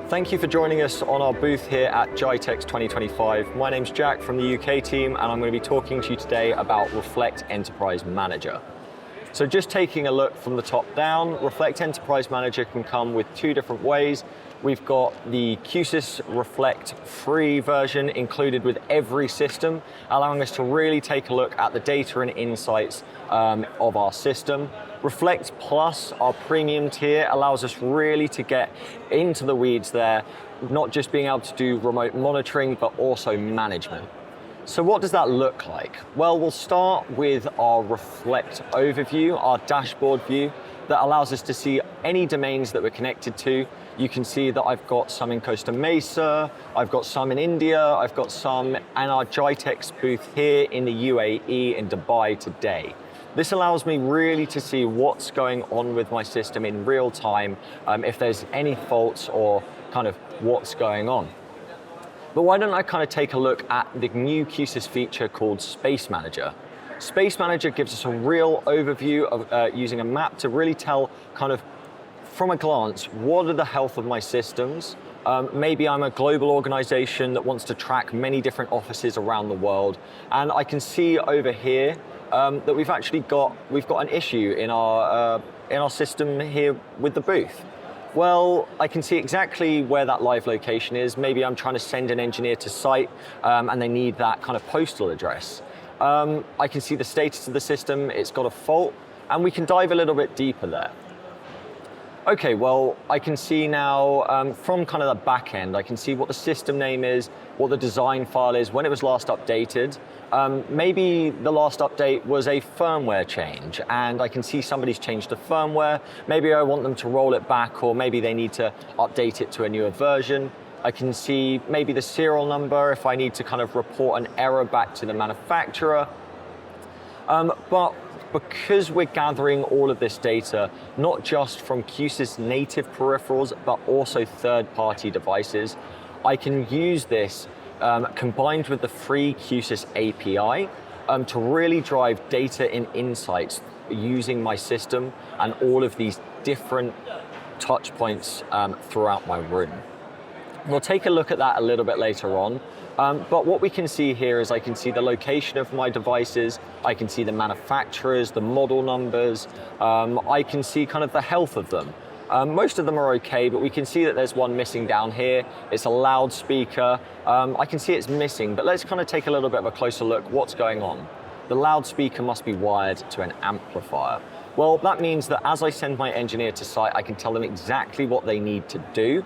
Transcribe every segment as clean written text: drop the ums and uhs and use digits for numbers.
Thank you for joining us on our booth here at Gitex 2025. My name's Jack from the UK team, and I'm going to be talking to you today about Reflect Enterprise Manager. So just taking a look from the top down, Reflect Enterprise Manager can come with two different ways. We've got the Q-SYS Reflect free version included with every system, allowing us to really take a look at the data and insights of our system. Reflect Plus, our premium tier, allows us really to get into the weeds there, not just being able to do remote monitoring, but also management. So what does that look like? Well, we'll start with our Reflect overview, our dashboard view, that allows us to see any domains that we're connected to. You can see that I've got some in Costa Mesa, I've got some in India, I've got some in our Gitex booth here in the UAE in Dubai today. This allows me really to see what's going on with my system in real time, if there's any faults or kind of what's going on. But why don't I kind of take a look at the new Q-SYS feature called Space Manager. Space Manager gives us a real overview of using a map to really tell kind of from a glance, what are the health of my systems? Maybe I'm a global organization that wants to track many different offices around the world. And I can see over here that we've got an issue in our system here with the booth. Well, I can see exactly where that live location is. Maybe I'm trying to send an engineer to site and they need that kind of postal address. I can see the status of the system, it's got a fault, and we can dive a little bit deeper there. Okay, well, I can see now from kind of the back end, I can see what the system name is, what the design file is, when it was last updated. Maybe the last update was a firmware change, and I can see somebody's changed the firmware. Maybe I want them to roll it back, or maybe they need to update it to a newer version. I can see maybe the serial number if I need to kind of report an error back to the manufacturer. But because we're gathering all of this data, not just from Q-SYS native peripherals, but also third-party devices, I can use this combined with the free Q-SYS API to really drive data and insights using my system and all of these different touch points throughout my room. We'll take a look at that a little bit later on. But what we can see here is I can see the location of my devices, I can see the manufacturers, the model numbers, I can see kind of the health of them. Most of them are okay, but we can see that there's one missing down here. It's a loudspeaker. I can see it's missing, but let's kind of take a little bit of a closer look. What's going on? The loudspeaker must be wired to an amplifier. Well, that means that as I send my engineer to site, I can tell them exactly what they need to do,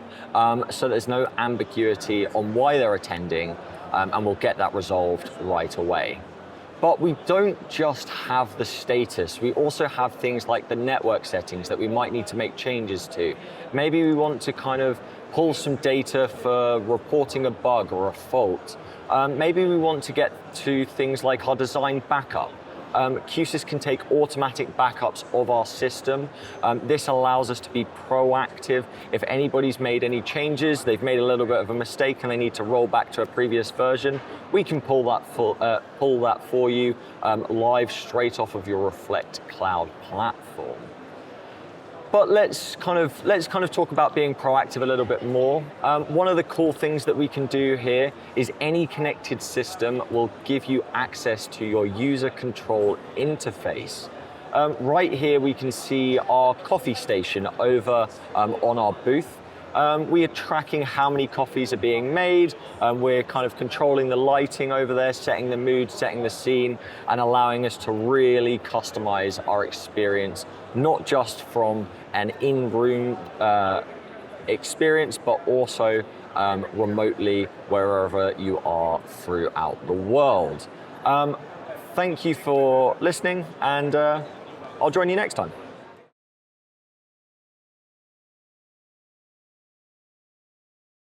so there's no ambiguity on why they're attending, and we'll get that resolved right away. But we don't just have the status, we also have things like the network settings that we might need to make changes to. Maybe we want to kind of pull some data for reporting a bug or a fault. Maybe we want to get to things like our design backup. Q-SYS can take automatic backups of our system. This allows us to be proactive. If anybody's made any changes, they've made a little bit of a mistake and they need to roll back to a previous version, we can pull that for you live straight off of your Reflect Cloud platform. But let's kind of talk about being proactive a little bit more. One of the cool things that we can do here is any connected system will give you access to your user control interface. Right here we can see our coffee station over on our booth. We are tracking how many coffees are being made. We're kind of controlling the lighting over there, setting the mood, setting the scene, and allowing us to really customize our experience, not just from an in-room experience, but also remotely wherever you are throughout the world. Thank you for listening, and I'll join you next time.